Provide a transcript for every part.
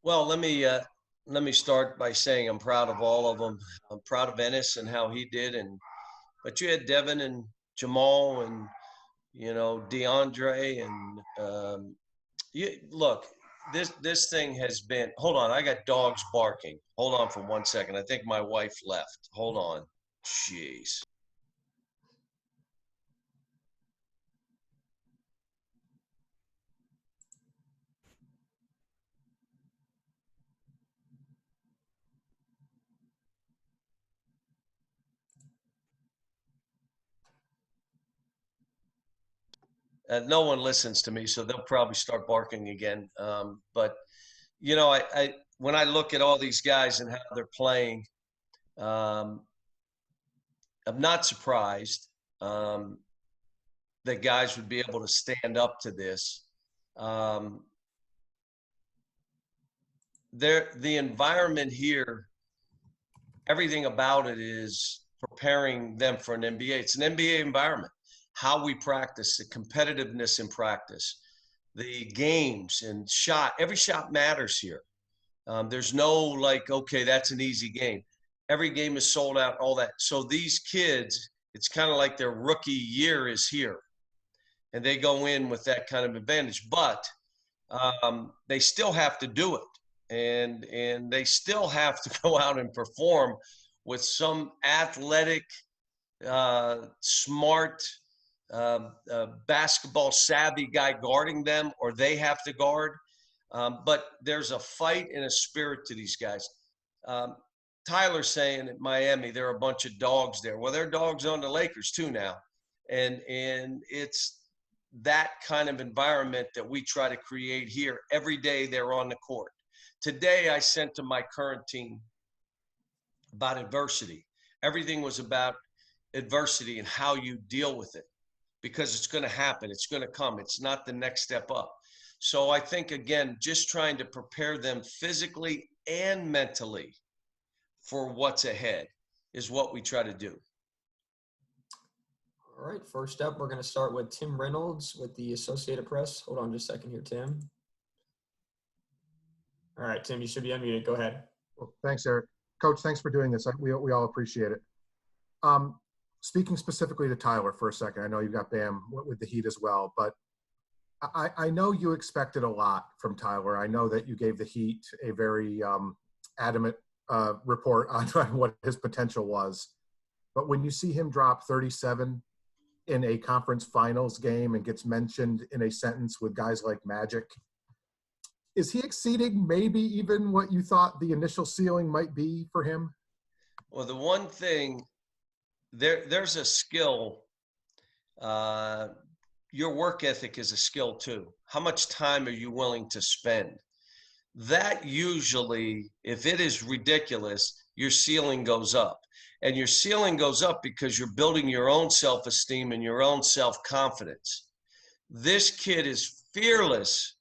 Well, let me start by saying I'm proud of all of them. I'm proud of Ennis and how he did, and but you had Devin and Jamal and DeAndre and you look. This thing has been. Hold on, I got dogs barking. Hold on for 1 second. I think my wife left. Hold on. Jeez. No one listens to me, so they'll probably start barking again. But I when I look at all these guys and how they're playing, um, I'm not surprised um, that guys would be able to stand up to this. Um, the environment here, everything about it is preparing them for an NBA. It's an NBA environment. How we practice, the competitiveness in practice, the games and every shot matters here. There's no like, okay, that's an easy game. Every game is sold out, all that. So these kids, it's kind of like their rookie year is here, and they go in with that kind of advantage. But they still have to do it, and they still have to go out and perform with some athletic, smart, basketball savvy guy guarding them, or they have to guard. But there's a fight and a spirit to these guys. Um, Tyler's saying at Miami there are a bunch of dogs there. Well, there are dogs on the Lakers too now, and it's that kind of environment that we try to create here. Every day they're on the court. Today I sent to my current team about adversity. Everything was about adversity and how you deal with it, because it's going to happen. It's going to come. It's not the next step up. So I think, again, just trying to prepare them physically and mentally for what's ahead is what we try to do. All right, first up, we're going to start with Tim Reynolds with the Associated Press. Hold on just a second here, Tim. All right, Tim, you should be unmuted. Go ahead. Well, thanks, Eric. Coach, thanks for doing this. We all appreciate it. Speaking specifically to Tyler for a second, I know you've got Bam with the Heat as well, but I know you expected a lot from Tyler. I know that you gave the Heat a very adamant report on what his potential was. But when you see him drop 37 in a conference finals game and gets mentioned in a sentence with guys like Magic, is he exceeding maybe even what you thought the initial ceiling might be for him? Well, the one thing, there's a skill. Your work ethic is a skill too. How much time are you willing to spend? That usually, if it is ridiculous, your ceiling goes up. And your ceiling goes up because you're building your own self-esteem and your own self-confidence. This kid is fearless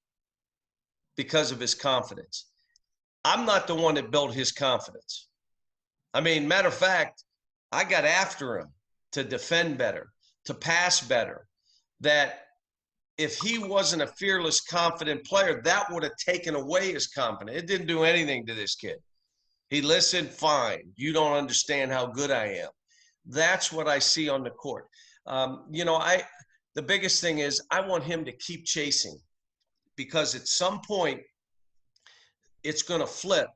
because of his confidence. I'm not the one that built his confidence. I mean, matter of fact, I got after him to defend better, to pass better, that if he wasn't a fearless, confident player, that would have taken away his confidence. It didn't do anything to this kid. He listened, fine. You don't understand how good I am. That's what I see on the court. The biggest thing is I want him to keep chasing, because at some point it's going to flip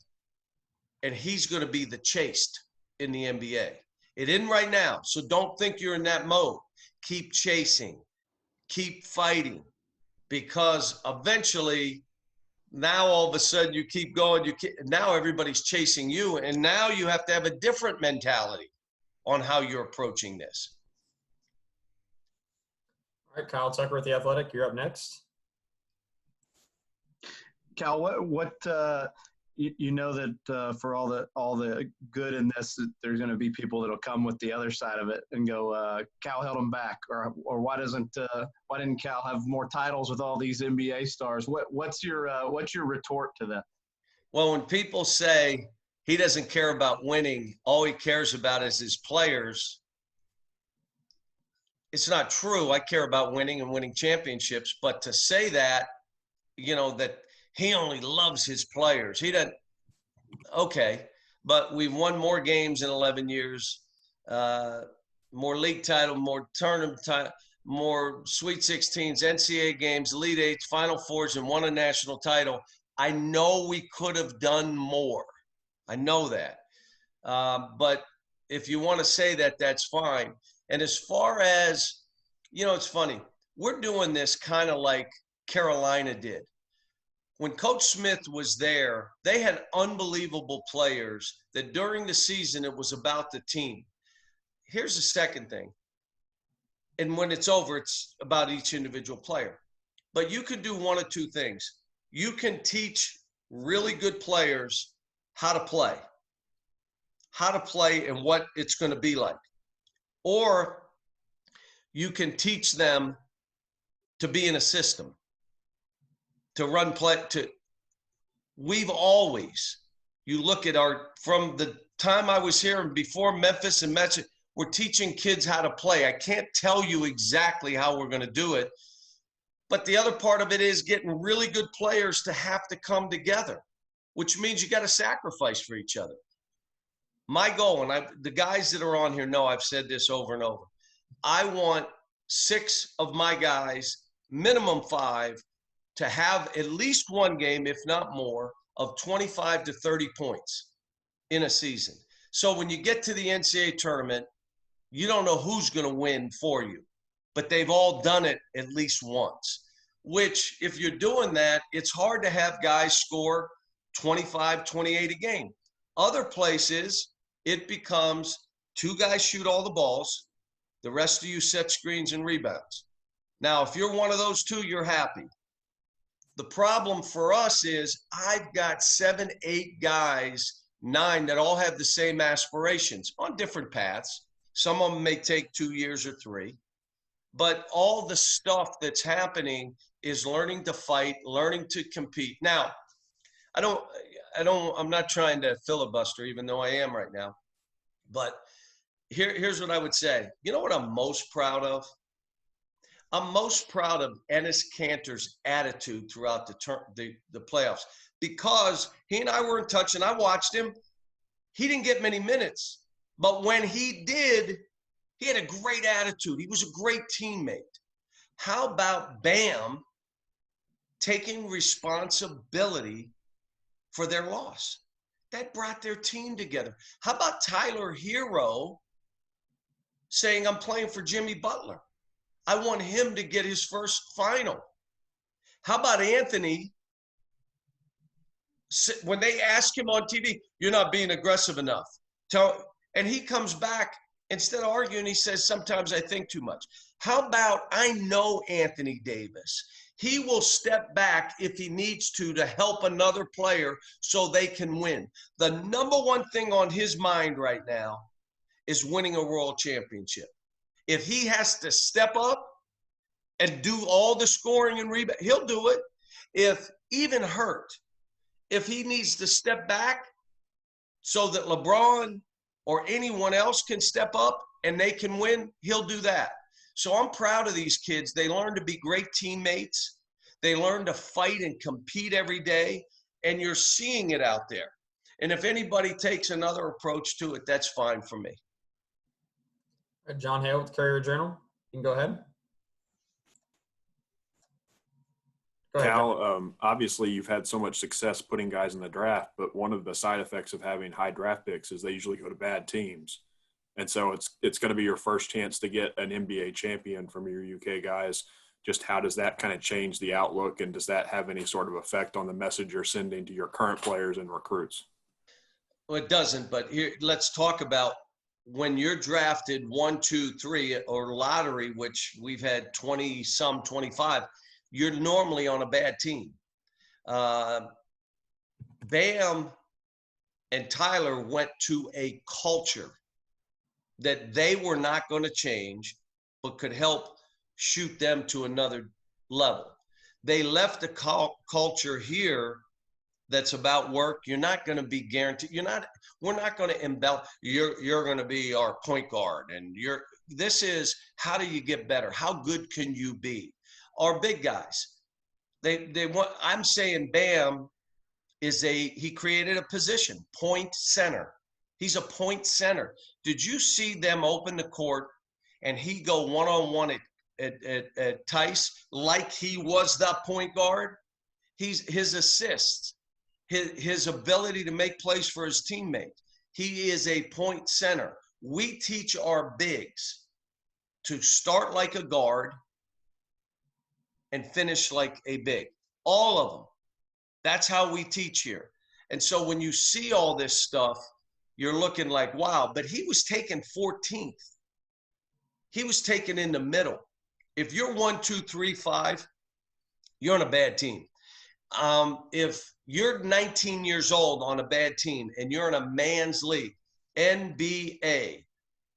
and he's going to be the chased in the NBA. It isn't right now, so don't think you're in that mode. Keep chasing, keep fighting, because eventually, now all of a sudden you keep going. Now everybody's chasing you, and now you have to have a different mentality on how you're approaching this. All right, Kyle Tucker with The Athletic. You're up next. Cal, you know that for all the good in this, there's going to be people that'll come with the other side of it and go, Cal held him back, or why didn't Cal have more titles with all these NBA stars? What's your retort to that? Well, when people say he doesn't care about winning, all he cares about is his players, it's not true. I care about winning and winning championships, but to say that, that he only loves his players. He doesn't. Okay, but we've won more games in 11 years, more league title, more tournament title, more Sweet 16s, NCAA games, Elite Eights, Final Fours, and won a national title. I know we could have done more. I know that. But if you want to say that, that's fine. And as far as, it's funny. We're doing this kind of like Carolina did. When Coach Smith was there, they had unbelievable players that during the season, it was about the team. Here's the second thing. And when it's over, it's about each individual player. But you could do one of two things. You can teach really good players how to play and what it's going to be like. Or you can teach them to be in a system, to run play. We've always, you look at from the time I was here and before Memphis and Metro, we're teaching kids how to play. I can't tell you exactly how we're going to do it. But the other part of it is getting really good players to have to come together, which means you got to sacrifice for each other. My goal, and the guys that are on here know I've said this over and over, I want 6 of my guys, minimum 5, to have at least one game, if not more, of 25 to 30 points in a season. So when you get to the NCAA tournament, you don't know who's going to win for you, but they've all done it at least once, which if you're doing that, it's hard to have guys score 25, 28 a game. Other places, it becomes 2 guys shoot all the balls, the rest of you set screens and rebounds. Now, if you're one of those 2, you're happy. The problem for us is I've got 7, 8 guys, 9 that all have the same aspirations on different paths. Some of them may take 2 years or 3, but all the stuff that's happening is learning to fight, learning to compete. Now, I'm not trying to filibuster, even though I am right now, but here's what I would say. You know what I'm most proud of? I'm most proud of Enes Kanter's attitude throughout the playoffs, because he and I were in touch and I watched him. He didn't get many minutes, but when he did, he had a great attitude. He was a great teammate. How about Bam taking responsibility for their loss? That brought their team together. How about Tyler Herro saying, I'm playing for Jimmy Butler. I want him to get his first final. How about Anthony, when they ask him on TV, you're not being aggressive enough. And he comes back, instead of arguing, he says, sometimes I think too much. How about, I know Anthony Davis. He will step back if he needs to help another player so they can win. The number one thing on his mind right now is winning a world championship. If he has to step up and do all the scoring and rebound, he'll do it. If even hurt, if he needs to step back so that LeBron or anyone else can step up and they can win, he'll do that. So I'm proud of these kids. They learn to be great teammates. They learn to fight and compete every day, and you're seeing it out there. And if anybody takes another approach to it, that's fine for me. John Hale with Courier Journal. You can go ahead. Cal, obviously you've had so much success putting guys in the draft, but one of the side effects of having high draft picks is they usually go to bad teams. And so it's going to be your first chance to get an NBA champion from your UK guys. Just how does that kind of change the outlook, and does that have any sort of effect on the message you're sending to your current players and recruits? Well, it doesn't, but here, let's talk about when you're drafted 1, 2, 3 or lottery, which we've had 20-some, 25, you're normally on a bad team. Bam and Tyler went to a culture that they were not going to change, but could help shoot them to another level. They left the culture here that's about work. You're not going to be guaranteed. We're not going to embellish. You're going to be our point guard. And this is, how do you get better? How good can you be? Our big guys, They want. I'm saying Bam he created a position, point center. He's a point center. Did you see them open the court and he go one-on-one at Tice like he was the point guard? His assists, his ability to make plays for his teammates. He is a point center. We teach our bigs to start like a guard and finish like a big. All of them. That's how we teach here. And so when you see all this stuff, you're looking like, wow, but he was taken 14th. He was taken in the middle. If you're 1, 2, 3, 5, you're on a bad team. If you're 19 years old on a bad team and you're in a man's league, NBA,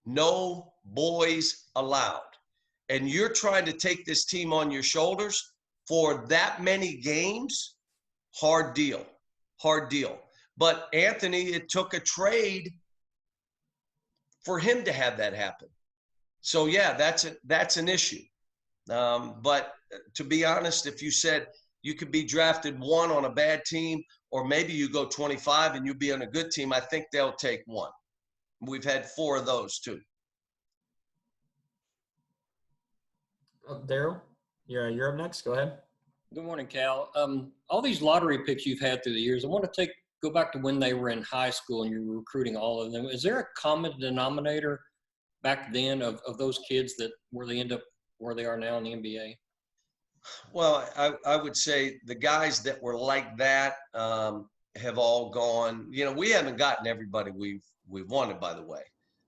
no boys allowed, and you're trying to take this team on your shoulders for that many games, hard deal. But Anthony, it took a trade for him to have that happen. So yeah, that's an issue. But to be honest, if you said you could be drafted 1 on a bad team, or maybe you go 25 and you be on a good team, I think they'll take 1. We've had 4 of those too. Daryl, you're up next. Go ahead. Good morning, Cal. All these lottery picks you've had through the years, I want to go back to when they were in high school and you were recruiting all of them. Is there a common denominator back then of those kids that where they end up where they are now in the NBA? Well, I would say the guys that were like that have all gone. You know, we haven't gotten everybody we've wanted, by the way.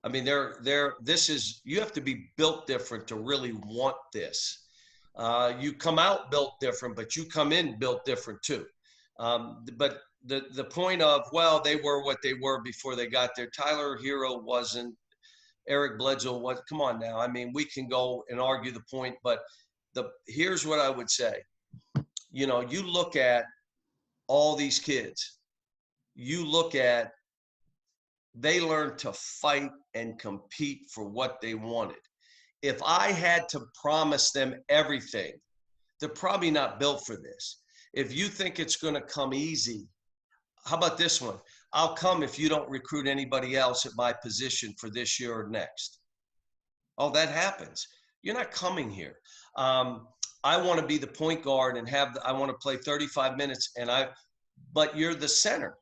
I mean, you have to be built different to really want this. You come out built different, but you come in built different too. But the point of, well, they were what they were before they got there. Tyler Herro wasn't. Eric Bledsoe was. Come on now. I mean, we can go and argue the point, but here's what I would say. You know, you look at all these kids. You look at they learned to fight and compete for what they wanted. If I had to promise them everything, they're probably not built for this. If you think it's going to come easy, how about this one? I'll come if you don't recruit anybody else at my position for this year or next. Oh, that happens. You're not coming here. I want to be the point guard and I want to play 35 minutes but you're the center.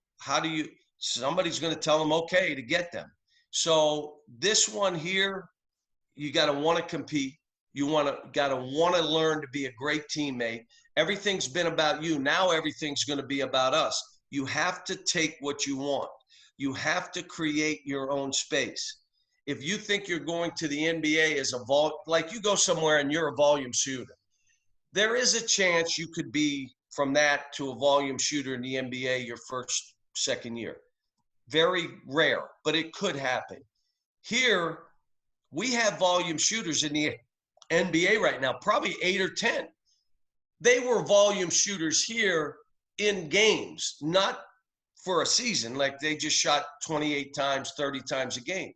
Somebody's going to tell them okay to get them. So this one here, you got to want to compete. You got to want to learn to be a great teammate. Everything's been about you. Now everything's going to be about us. You have to take what you want. You have to create your own space. If you think you're going to the NBA as like you go somewhere and you're a volume shooter, there is a chance you could be from that to a volume shooter in the NBA your first, second year. Very rare, but it could happen. Here, we have volume shooters in the NBA right now, probably 8 or 10. They were volume shooters here in games, not for a season. Like they just shot 28 times, 30 times a game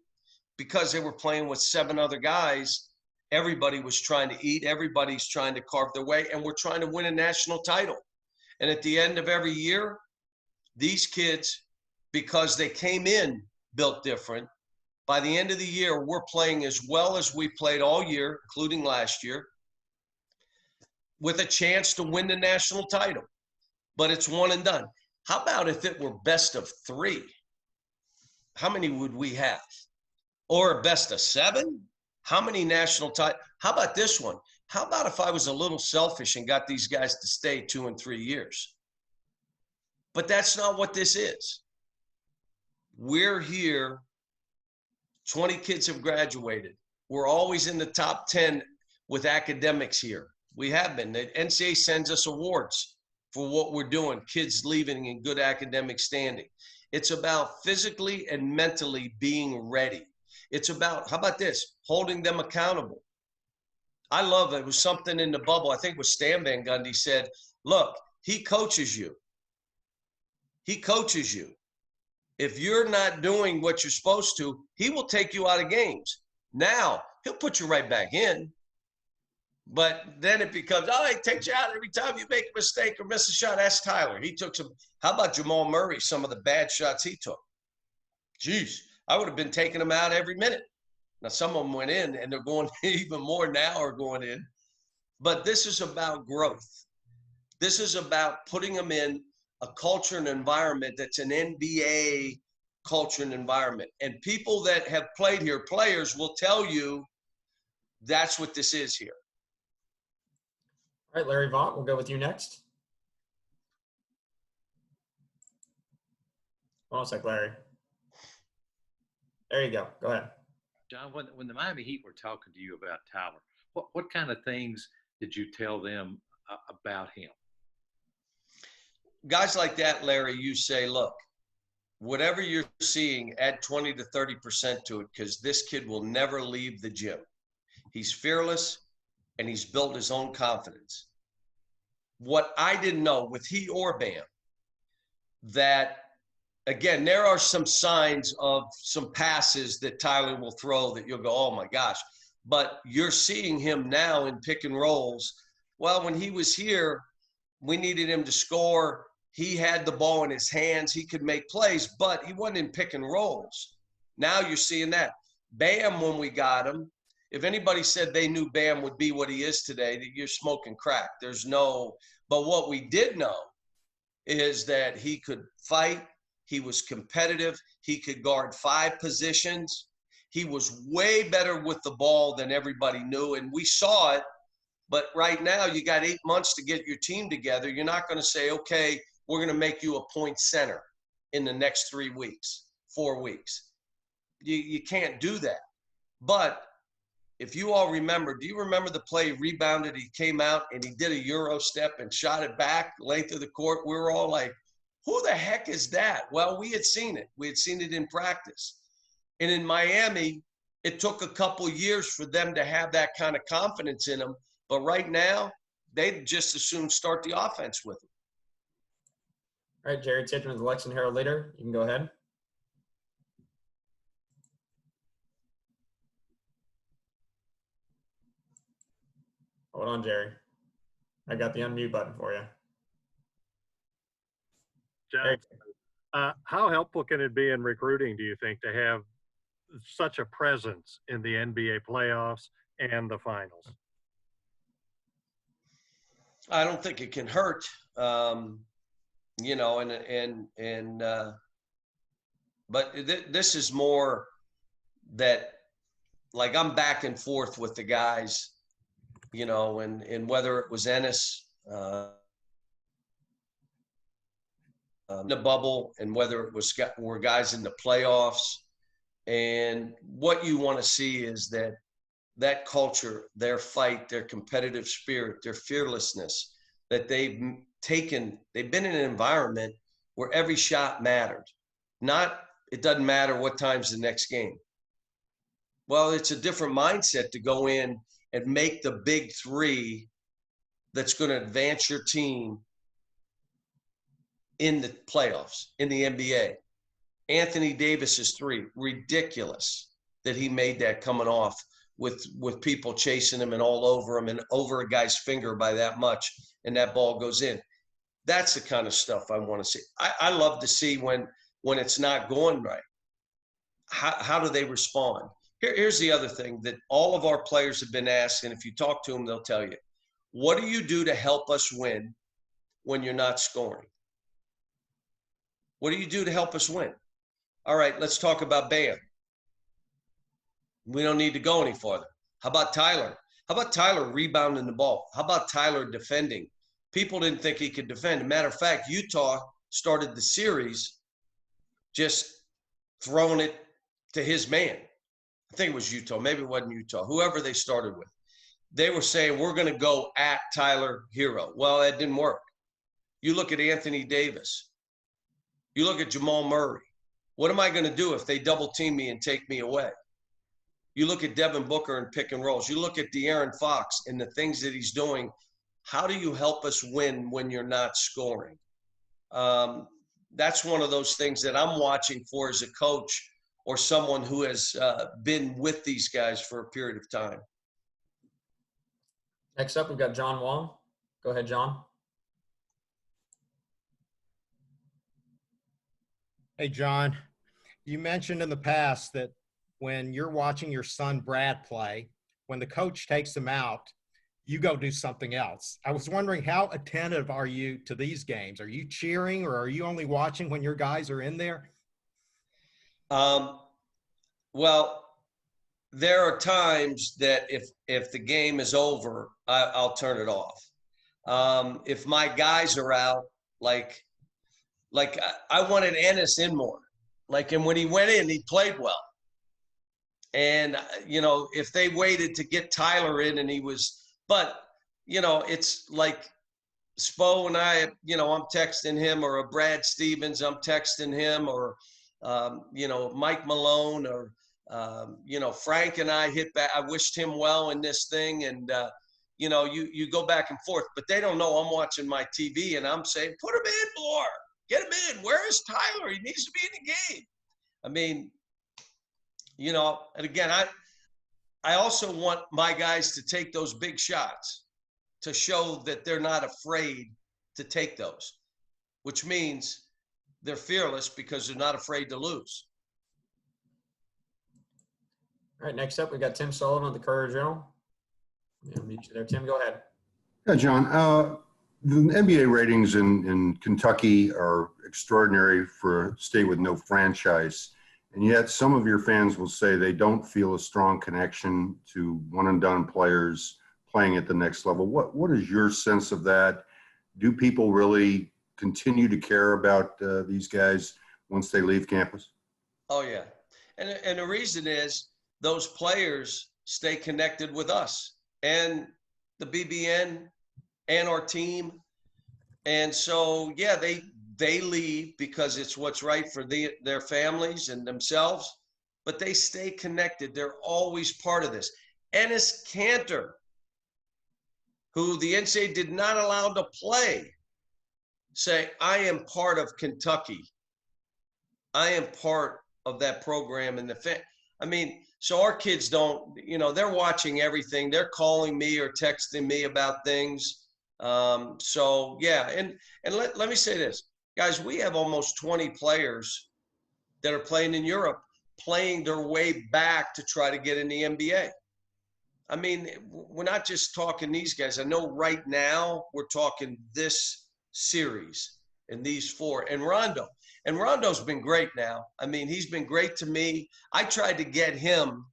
because they were playing with 7 other guys. Everybody was trying to eat. Everybody's trying to carve their way, and we're trying to win a national title. And at the end of every year, these kids, because they came in built different, by the end of the year, we're playing as well as we played all year, including last year, with a chance to win the national title. But it's one and done. How about if it were best of 3? How many would we have? Or best of 7? How many national titles? How about this one? How about if I was a little selfish and got these guys to stay 2 and 3 years? But that's not what this is. We're here. 20 kids have graduated. We're always in the top 10 with academics here. We have been. The NCAA sends us awards for what we're doing, kids leaving in good academic standing. It's about physically and mentally being ready. It's about, how about this, holding them accountable. I love it. It was something in the bubble. I think it was Stan Van Gundy said, look, he coaches you. He coaches you. If you're not doing what you're supposed to, he will take you out of games. Now, he'll put you right back in. But then it becomes, oh, he takes you out every time you make a mistake or miss a shot. That's Tyler. He took some. How about Jamal Murray? Some of the bad shots he took. Jeez, I would have been taking them out every minute. Now, some of them went in, and they're going even more now are going in. But this is about growth. This is about putting them in a culture and environment that's an NBA culture and environment. And people that have played here, players, will tell you that's what this is here. All right, Larry Vaught, we'll go with you next. Hold on a sec, Larry. There you go. Go ahead. John, when the Miami Heat were talking to you about Tyler, what kind of things did you tell them about him? Guys like that, Larry, you say, look, whatever you're seeing, add 20 to 30% to it, because this kid will never leave the gym. He's fearless, and he's built his own confidence. What I didn't know with he or Bam, that, again, there are some signs of some passes that Tyler will throw that you'll go, oh, my gosh. But you're seeing him now in pick and rolls. Well, when he was here, we needed him to score. He had the ball in his hands. He could make plays, but he wasn't in pick and rolls. Now you're seeing that. Bam, when we got him, if anybody said they knew Bam would be what he is today, that you're smoking crack. There's no – but what we did know is that he could fight. He was competitive. He could guard 5 positions. He was way better with the ball than everybody knew, and we saw it. But right now, you got 8 months to get your team together. You're not going to say, okay, we're going to make you a point center in the next 3 weeks, 4 weeks. You can't do that. But if you all remember, do you remember the play he rebounded? He came out and he did a Euro step and shot it back length of the court. We were all like, who the heck is that? Well, we had seen it. We had seen it in practice. And in Miami, it took a couple years for them to have that kind of confidence in them. But right now, they'd just as soon start the offense with him. All right, Jared Tidman, the Lex and Herro leader. You can go ahead. Hold on, Jerry. I got the unmute button for you. John, how helpful can it be in recruiting, do you think, to have such a presence in the NBA playoffs and the finals? I don't think it can hurt, you know, but this is more that, like, I'm back and forth with the guys, you know, and whether it was Ennis, the bubble, and whether it was were guys in the playoffs. And what you want to see is that culture, their fight, their competitive spirit, their fearlessness, that they've been in an environment where every shot mattered. It doesn't matter what time's the next game. Well, it's a different mindset to go in and make the big 3 that's going to advance your team in the playoffs, in the NBA. Anthony Davis's 3, ridiculous that he made that coming off with people chasing him and all over him and over a guy's finger by that much, and that ball goes in. That's the kind of stuff I want to see. I love to see when it's not going right. How do they respond? Here's the other thing that all of our players have been asked, and if you talk to them, they'll tell you. What do you do to help us win when you're not scoring? What do you do to help us win? All right, let's talk about Bam. We don't need to go any farther. How about Tyler? How about Tyler rebounding the ball? How about Tyler defending? People didn't think he could defend. As a matter of fact, Utah started the series just throwing it to his man. I think it was Utah. Maybe it wasn't Utah. Whoever they started with. They were saying, we're going to go at Tyler Herro. Well, that didn't work. You look at Anthony Davis. You look at Jamal Murray. What am I going to do if they double team me and take me away? You look at Devin Booker and pick and rolls. You look at De'Aaron Fox and the things that he's doing. How do you help us win when you're not scoring? That's one of those things that I'm watching for as a coach or someone who has been with these guys for a period of time. Next up, we've got John Wong. Go ahead, John. Hey, John, you mentioned in the past that when you're watching your son Brad play, when the coach takes him out, you go do something else. I was wondering, how attentive are you to these games? Are you cheering, or are you only watching when your guys are in there? Well, there are times that if the game is over, I'll turn it off. If my guys are out, like I wanted Ennis in more. And when he went in, he played well. And, if they waited to get Tyler in and but, it's like Spo and I, I'm texting him, or a Brad Stevens, I'm texting him, or, Mike Malone, or, Frank and I hit back. I wished him well in this thing. And, you go back and forth, but they don't know I'm watching my TV and I'm saying, put him in more. Get him in. Where is Tyler? He needs to be in the game. I mean, and again, I also want my guys to take those big shots to show that they're not afraid to take those, which means they're fearless because they're not afraid to lose. All right, next up, we got Tim Sullivan of the Courier-Journal. Yeah, meet you there. Tim, go ahead. Yeah, John. The NBA ratings in Kentucky are extraordinary for a state with no franchise. And yet some of your fans will say they don't feel a strong connection to one-and-done players playing at the next level. What is your sense of that? Do people really continue to care about these guys once they leave campus? Oh, yeah. And the reason is those players stay connected with us and the BBN and our team. And so, yeah, they leave because it's what's right for their families and themselves, but they stay connected. They're always part of this. Ennis Cantor, who the NCAA did not allow to play, say, I am part of Kentucky. I am part of that program. And so our kids don't, they're watching everything. They're calling me or texting me about things. So, yeah. And let me say this. Guys, we have almost 20 players that are playing in Europe, playing their way back to try to get in the NBA. I mean, we're not just talking these guys. I know right now we're talking this series and these four. And Rondo. And Rondo's been great now. I mean, he's been great to me. I tried to get him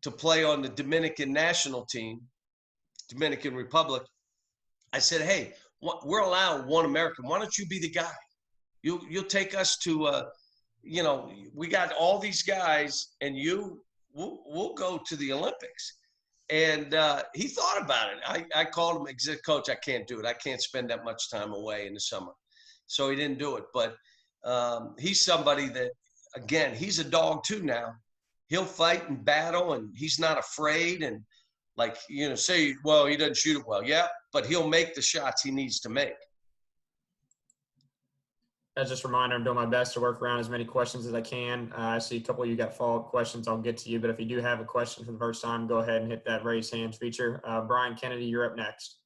to play on the Dominican national team, Dominican Republic. I said, hey, we're allowed one American. Why don't you be the guy? You'll take us to, we got all these guys, and we'll go to the Olympics. And he thought about it. I called him, I said, Coach, I can't do it. I can't spend that much time away in the summer. So he didn't do it. But he's somebody that, again, he's a dog too now. He'll fight and battle, and he's not afraid. And say, well, he doesn't shoot it well. Yeah, but he'll make the shots he needs to make. As just a reminder, I'm doing my best to work around as many questions as I can. I see a couple of you got follow-up questions. I'll get to you. But if you do have a question for the first time, go ahead and hit that raise hands feature. Brian Kennedy, you're up next.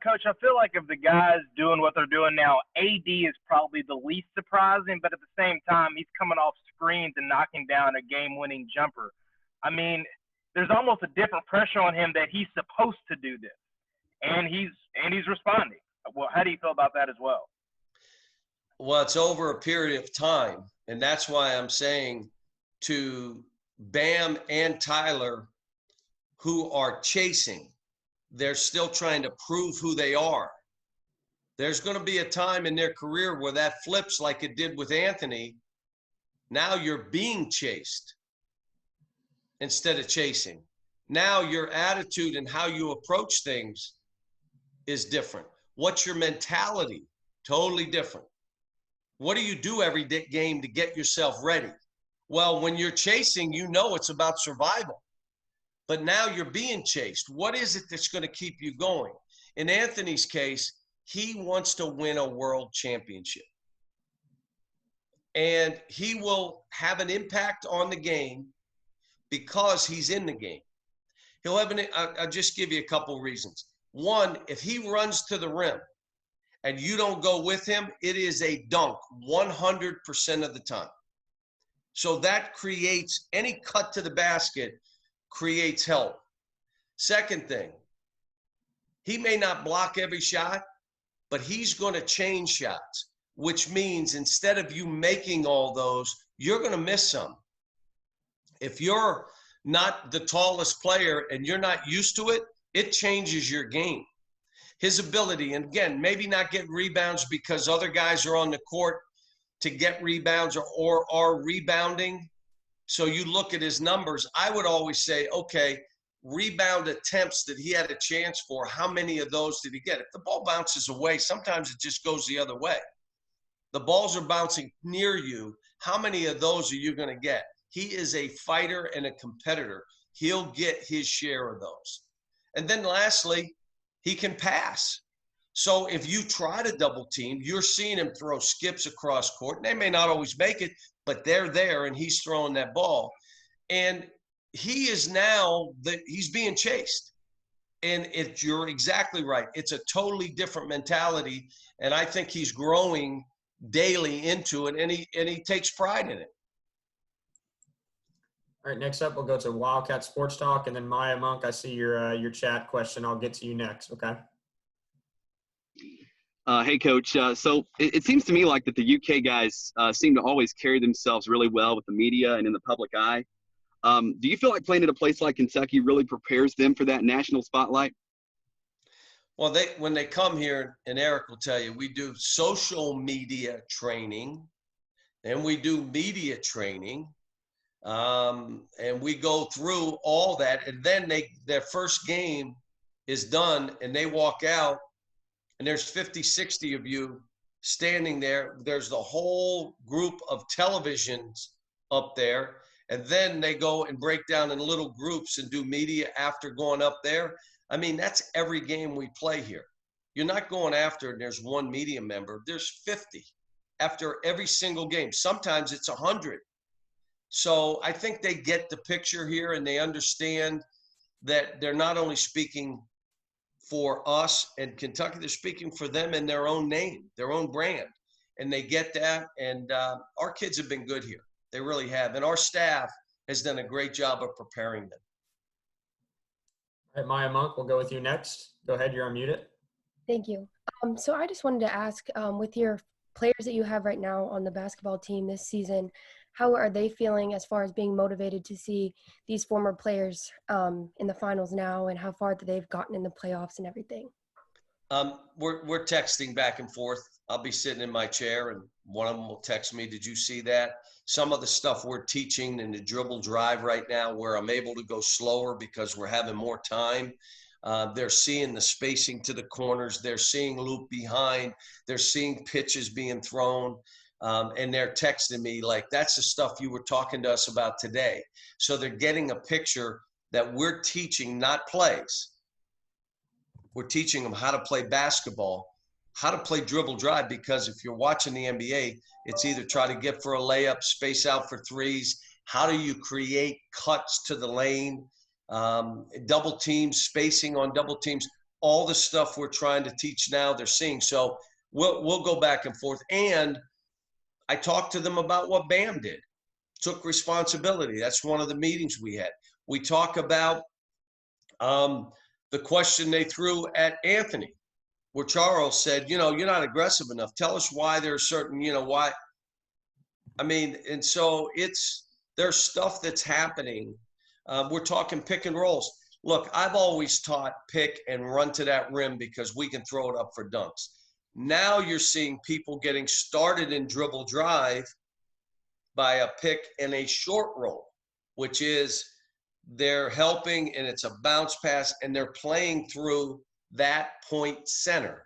Coach, I feel like of the guys doing what they're doing now, AD is probably the least surprising, but at the same time, he's coming off screens and knocking down a game-winning jumper. I mean, there's almost a different pressure on him that he's supposed to do this, and he's responding. Well, how do you feel about that as well? Well, it's over a period of time, and that's why I'm saying to Bam and Tyler, who are chasing, they're still trying to prove who they are. There's going to be a time in their career where that flips like it did with Anthony. Now you're being chased instead of chasing. Now your attitude and how you approach things is different. What's your mentality? Totally different. What do you do every game to get yourself ready? Well, when you're chasing, it's about survival. But now you're being chased. What is it that's going to keep you going? In Anthony's case, he wants to win a world championship. And he will have an impact on the game because he's in the game. He'll have I'll just give you a couple reasons. One, if he runs to the rim and you don't go with him, it is a dunk 100% of the time. So that creates, any cut to the basket creates help. Second thing, he may not block every shot, but he's going to change shots, which means instead of you making all those, you're going to miss some. If you're not the tallest player and you're not used to it, it changes your game. His ability, and again, maybe not get rebounds because other guys are on the court to get rebounds or are rebounding. So you look at his numbers, I would always say, okay, rebound attempts that he had a chance for, how many of those did he get? If the ball bounces away, sometimes it just goes the other way. The balls are bouncing near you. How many of those are you going to get? He is a fighter and a competitor. He'll get his share of those. And then lastly, he can pass. So if you try to double team, you're seeing him throw skips across court. They may not always make it, but they're there and he's throwing that ball. And he is now he's being chased. And you're exactly right. It's a totally different mentality. And I think he's growing daily into it, and he takes pride in it. All right, next up, we'll go to Wildcat Sports Talk, and then Maya Monk, I see your chat question. I'll get to you next, okay? Hey, Coach. So it seems to me like that the UK guys seem to always carry themselves really well with the media and in the public eye. Do you feel like playing at a place like Kentucky really prepares them for that national spotlight? Well, when they come here, and Eric will tell you, we do social media training, and we do media training, and we go through all that, and then their first game is done, and they walk out, and there's 50, 60 of you standing there. There's the whole group of televisions up there, and then they go and break down in little groups and do media after going up there. I mean, that's every game we play here. You're not going after and there's one media member. There's 50 after every single game. Sometimes it's 100. So I think they get the picture here and they understand that they're not only speaking for us and Kentucky, they're speaking for them in their own name, their own brand. And they get that. And our kids have been good here. They really have. And our staff has done a great job of preparing them. All right, Maya Monk, we'll go with you next. Go ahead, you're unmuted. Thank you. So I just wanted to ask, with your players that you have right now on the basketball team this season, how are they feeling as far as being motivated to see these former players in the finals now and how far that they've gotten in the playoffs and everything? We're texting back and forth. I'll be sitting in my chair and one of them will text me, did you see that? Some of the stuff we're teaching in the dribble drive right now where I'm able to go slower because we're having more time. They're seeing the spacing to the corners. They're seeing loop behind. They're seeing pitches being thrown. And they're texting me like, that's the stuff you were talking to us about today. So they're getting a picture that we're teaching, not plays. We're teaching them how to play basketball, how to play dribble drive, because if you're watching the NBA, it's either try to get for a layup, space out for threes. How do you create cuts to the lane, double teams, spacing on double teams, all the stuff we're trying to teach now they're seeing. So we'll go back and forth. And I talked to them about what Bam did, took responsibility. That's one of the meetings we had. We talk about the question they threw at Anthony, where Charles said, you're not aggressive enough. Tell us why there's certain, why. I mean, and so there's stuff that's happening. We're talking pick and rolls. Look, I've always taught pick and run to that rim because we can throw it up for dunks. Now you're seeing people getting started in dribble drive by a pick and a short roll, which is they're helping and it's a bounce pass and they're playing through that point center.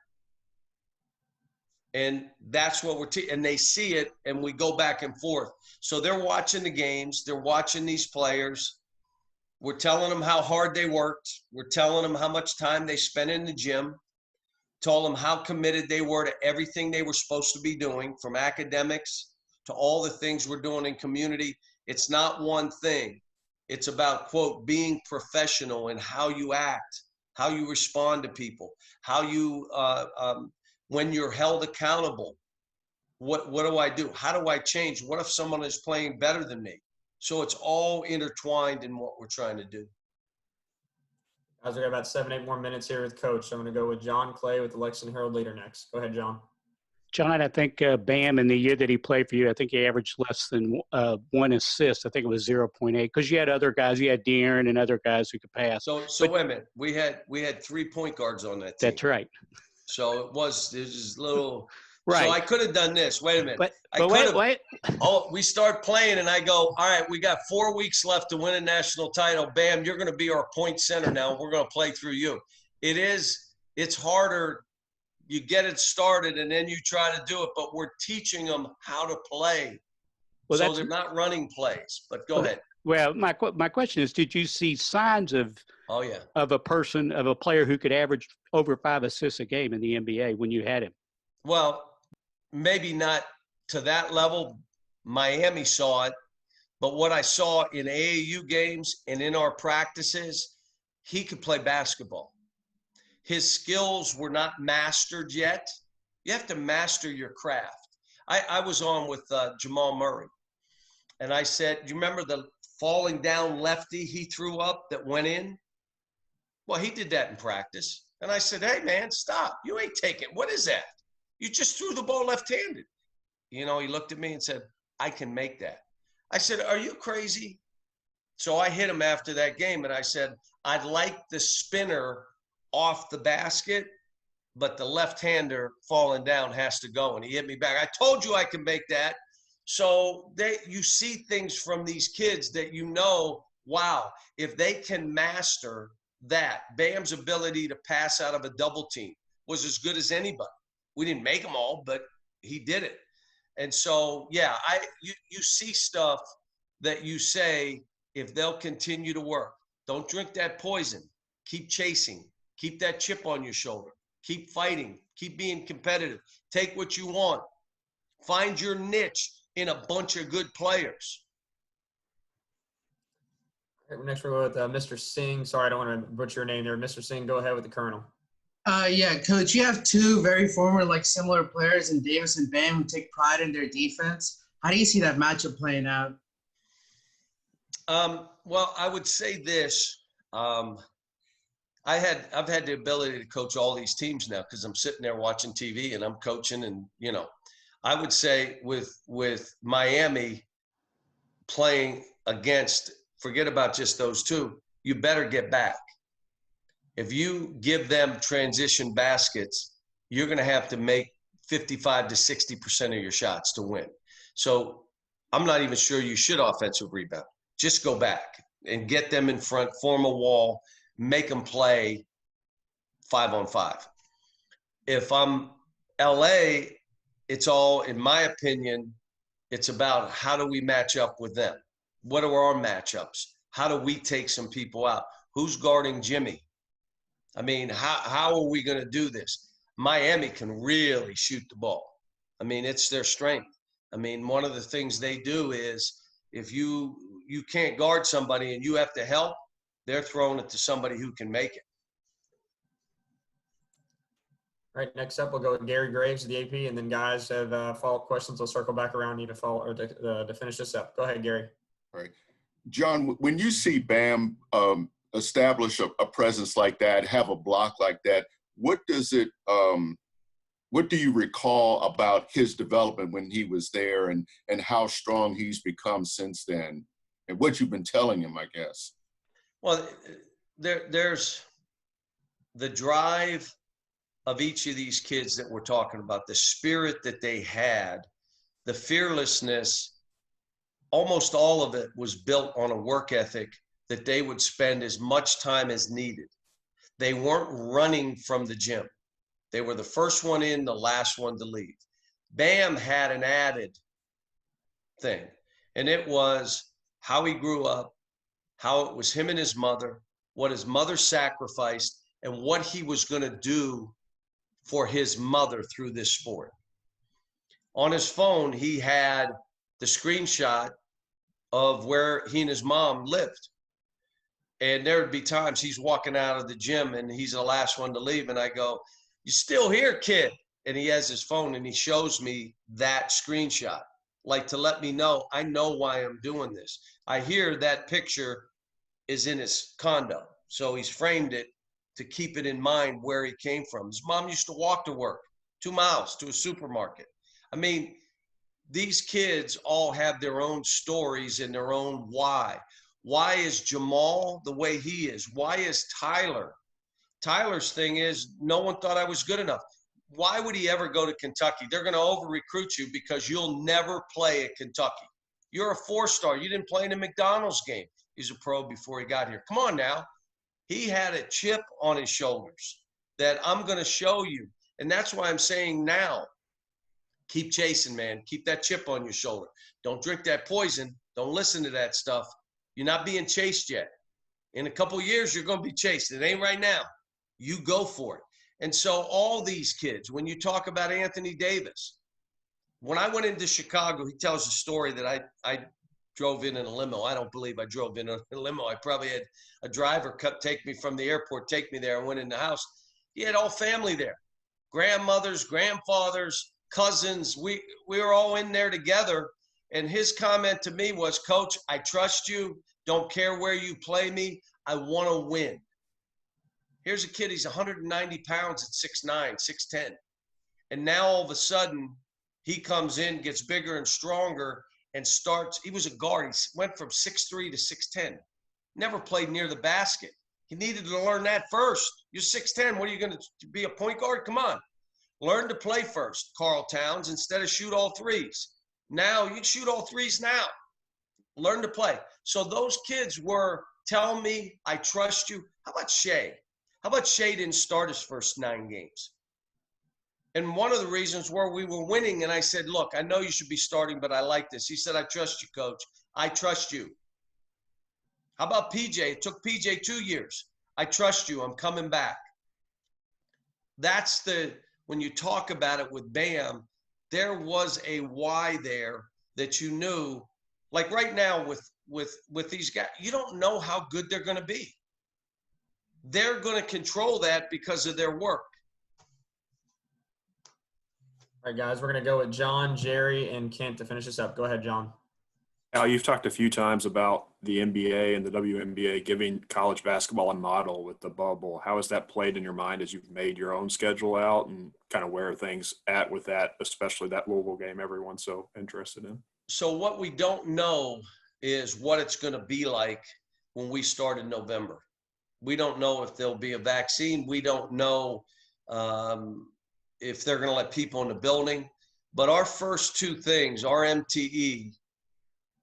And that's what and they see it and we go back and forth. So they're watching the games. They're watching these players. We're telling them how hard they worked. We're telling them how much time they spent in the gym. Told them how committed they were to everything they were supposed to be doing, from academics to all the things we're doing in community. It's not one thing. It's about, quote, being professional in how you act, how you respond to people, how you, when you're held accountable, what do I do? How do I change? What if someone is playing better than me? So it's all intertwined in what we're trying to do. Guys, we got about 7-8 more minutes here with Coach. I'm going to go with John Clay with the Lexington Herald Leader next. Go ahead, John. John, I think Bam, in the year that he played for you, I think he averaged less than 1 assist. I think it was 0.8, because you had other guys. You had De'Aaron and other guys who could pass. So wait a minute. We had 3 point guards on that team. That's right. So it was a little – right. So I could have done this. Wait a minute. But wait. Oh, we start playing, and I go, all right, we got 4 weeks left to win a national title. Bam, you're going to be our point center now. We're going to play through you. It's harder. You get it started, and then you try to do it, but we're teaching them how to play. Well, so they're not running plays. But go ahead. Well, my question is, did you see signs of a player who could average over 5 assists a game in the NBA when you had him? Well, maybe not to that level. Miami saw it, but what I saw in AAU games and in our practices, he could play basketball. His skills were not mastered yet. You have to master your craft. I was on with Jamal Murray, and I said, do you remember the falling down lefty he threw up that went in? Well, he did that in practice. And I said, hey, man, stop. You ain't taking – what is that? You just threw the ball left-handed. You know, he looked at me and said, I can make that. I said, are you crazy? So I hit him after that game, and I said, I'd like the spinner off the basket, but the left-hander falling down has to go. And he hit me back. I told you I can make that. So you see things from these kids that you know, wow, if they can master that, Bam's ability to pass out of a double team was as good as anybody. We didn't make them all, but he did it. And so, yeah, you see stuff that you say, if they'll continue to work, don't drink that poison, keep chasing, keep that chip on your shoulder, keep fighting, keep being competitive, take what you want, find your niche in a bunch of good players. Next, we're going with Mr. Singh. Sorry, I don't want to butcher your name there. Mr. Singh, go ahead with the Colonel. Yeah, Coach, you have two very former, similar players in Davis and Bam who take pride in their defense. How do you see that matchup playing out? Well, I would say this. I've had the ability to coach all these teams now because I'm sitting there watching TV and I'm coaching, and I would say with Miami playing against, forget about just those two, you better get back. If you give them transition baskets, you're going to have to make 55 to 60% of your shots to win. So I'm not even sure you should offensive rebound. Just go back and get them in front, form a wall, make them play 5-on-5. If I'm LA, it's all, in my opinion, it's about how do we match up with them? What are our matchups? How do we take some people out? Who's guarding Jimmy? I mean, how are we going to do this? Miami can really shoot the ball. I mean, it's their strength. I mean, one of the things they do is if you can't guard somebody and you have to help, they're throwing it to somebody who can make it. All right, next up, we'll go with Gary Graves, the AP, and then guys have follow-up questions. I'll circle back around you to follow or to finish this up. Go ahead, Gary. All right. John, when you see Bam establish a presence like that, have a block like that, what do you recall about his development when he was there and how strong he's become since then, and what you've been telling him, I guess? Well, there's the drive of each of these kids that we're talking about, the spirit that they had, the fearlessness. Almost all of it was built on a work ethic that they would spend as much time as needed. They weren't running from the gym. They were the first one in, the last one to leave. Bam had an added thing, and it was how he grew up, how it was him and his mother, what his mother sacrificed, and what he was going to do for his mother through this sport. On his phone, he had the screenshot of where he and his mom lived. And there would be times he's walking out of the gym and he's the last one to leave. And I go, "You still here, kid?" And he has his phone and he shows me that screenshot, like to let me know, I know why I'm doing this. I hear that picture is in his condo. So he's framed it to keep it in mind where he came from. His mom used to walk to work 2 miles to a supermarket. I mean, these kids all have their own stories and their own why. Why is Jamal the way he is? Why is Tyler? Tyler's thing is no one thought I was good enough. Why would he ever go to Kentucky? They're going to over-recruit you because you'll never play at Kentucky. You're a 4-star. You didn't play in a McDonald's game. He's a pro before he got here. Come on now. He had a chip on his shoulders that I'm going to show you. And that's why I'm saying now, keep chasing, man. Keep that chip on your shoulder. Don't drink that poison. Don't listen to that stuff. You're not being chased yet. In a couple of years, you're going to be chased. It ain't right now. You go for it. And so all these kids, when you talk about Anthony Davis, when I went into Chicago, he tells a story that I drove in a limo. I don't believe I drove in a limo. I probably had a driver take me from the airport, take me there. I went in the house. He had all family there, grandmothers, grandfathers, cousins. We were all in there together. And his comment to me was, "Coach, I trust you. Don't care where you play me. I want to win." Here's a kid, he's 190 pounds at 6'9", 6'10". And now all of a sudden, he comes in, gets bigger and stronger, and starts. He was a guard. He went from 6'3" to 6'10". Never played near the basket. He needed to learn that first. You're 6'10". What are you going to be, a point guard? Come on. Learn to play first, Karl Towns, instead of shoot all threes. Now you can shoot all threes now. Learn to play. So those kids were telling me, "I trust you." How about Shea? How about Shea didn't start his first 9 games? And one of the reasons were we were winning, and I said, "Look, I know you should be starting, but I like this." He said, "I trust you, Coach. I trust you." How about PJ? It took PJ 2 years. "I trust you. I'm coming back." That's when you talk about it with Bam, there was a why there that you knew. Like right now with these guys, you don't know how good they're going to be. They're going to control that because of their work. All right, guys, we're going to go with John, Jerry, and Kent to finish this up. Go ahead, John. Al, you've talked a few times about the NBA and the WNBA giving college basketball a model with the bubble. How has that played in your mind as you've made your own schedule out, and kind of where are things at with that, especially that Louisville game everyone's so interested in? So what we don't know is what it's going to be like when we start in November. We don't know if there'll be a vaccine. We don't know if they're going to let people in the building. But our first 2 things, our MTE,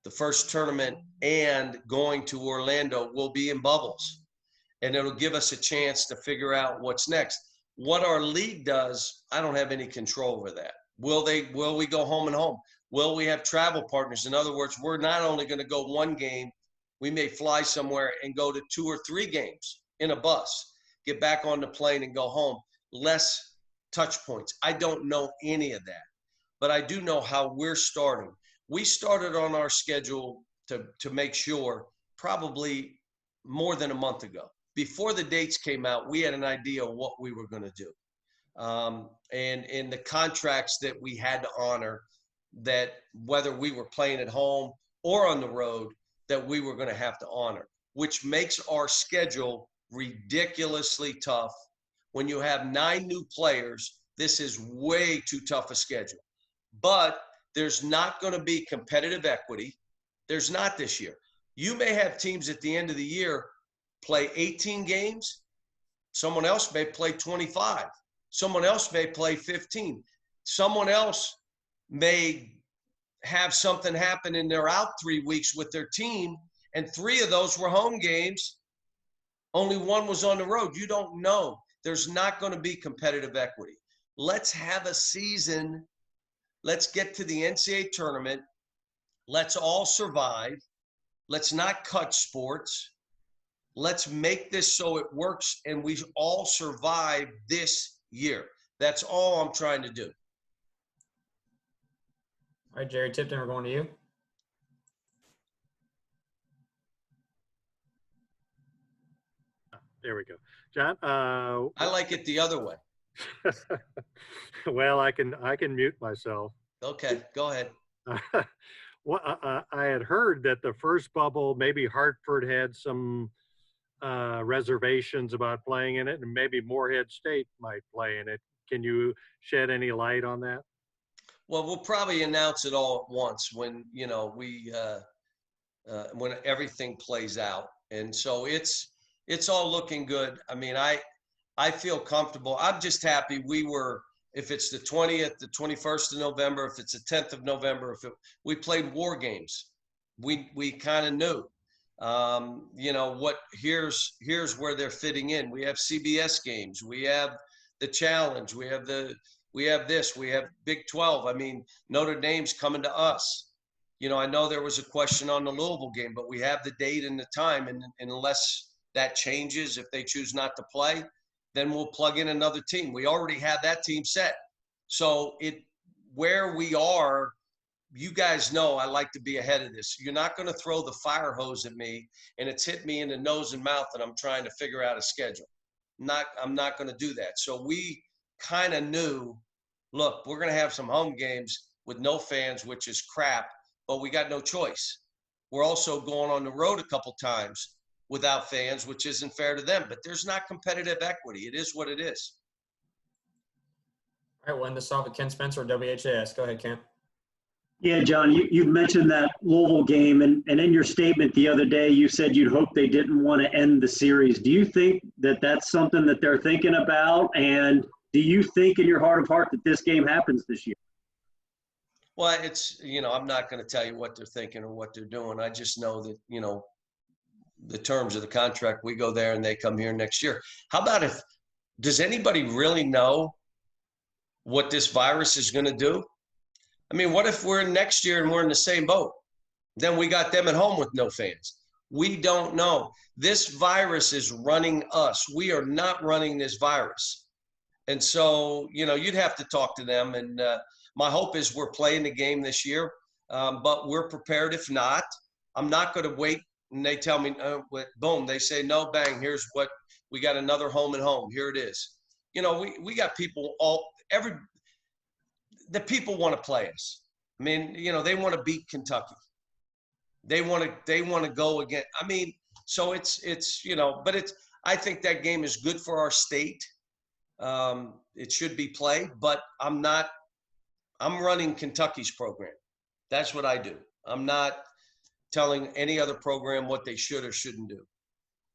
the first tournament, and going to Orlando, will be in bubbles. And it'll give us a chance to figure out what's next. What our league does, I don't have any control over that. Will we go home and home? Will we have travel partners? In other words, we're not only going to go 1 game, we may fly somewhere and go to 2 or 3 games in a bus, get back on the plane and go home. Less touch points. I don't know any of that, but I do know how we're starting. We started on our schedule to make sure probably more than a month ago. Before the dates came out, we had an idea of what we were going to do. And in the contracts that we had to honor, that whether we were playing at home or on the road, that we were going to have to honor, which makes our schedule ridiculously tough. When you have 9 new players, this is way too tough a schedule. But there's not going to be competitive equity. There's not this year. You may have teams at the end of the year play 18 games. Someone else may play 25. Someone else may play 15. Someone else may have something happen and they're out 3 weeks with their team, and 3 of those were home games. Only 1 was on the road. You don't know. There's not going to be competitive equity. Let's have a season. Let's get to the NCAA tournament. Let's all survive. Let's not cut sports. Let's make this so it works and we all survive this year. That's all I'm trying to do. All right, Jerry Tipton, we're going to you. There we go. John, I like it the other way. well, I can mute myself. Okay, go ahead. Well, I had heard that the first bubble, maybe Hartford had some reservations about playing in it, and maybe Morehead State might play in it. Can you shed any light on that? Well, we'll probably announce it all at once when, when everything plays out. And so it's all looking good. I mean, I feel comfortable. I'm just happy if it's the 20th, the 21st of November, if it's the 10th of November, we played war games. We kind of knew, here's where they're fitting in. We have CBS games. We have the challenge. We have this, we have Big 12. I mean, Notre Dame's coming to us. I know there was a question on the Louisville game, but we have the date and the time. And unless that changes, if they choose not to play, then we'll plug in another team. We already have that team set. So where we are, you guys know I like to be ahead of this. You're not going to throw the fire hose at me and it's hit me in the nose and mouth and I'm trying to figure out a schedule. I'm not going to do that. So we kind of knew, look, we're going to have some home games with no fans, which is crap, but we got no choice. We're also going on the road a couple times without fans, which isn't fair to them, but there's not competitive equity. It is what it is. All right, we'll end this off with Ken Spencer, WHAS. Go ahead, Ken. Yeah, John, you mentioned that Louisville game, and in your statement the other day, you said you'd hope they didn't want to end the series. Do you think that that's something that they're thinking about? And do you think in your heart of heart that this game happens this year? Well, I'm not going to tell you what they're thinking or what they're doing. I just know that, the terms of the contract, we go there and they come here next year. How about does anybody really know what this virus is going to do? I mean, what if we're next year and we're in the same boat? Then we got them at home with no fans. We don't know. This virus is running us. We are not running this virus. And so, you'd have to talk to them. And my hope is we're playing the game this year, but we're prepared. If not, I'm not going to wait. And they tell me, boom, they say, no, bang, here's what we got, another home and home. Here it is. We got people the people want to play us. I mean, they want to beat Kentucky. They want to go again. I mean, so but I think that game is good for our state. It should be played, but I'm running Kentucky's program. That's what I do. I'm not telling any other program what they should or shouldn't do.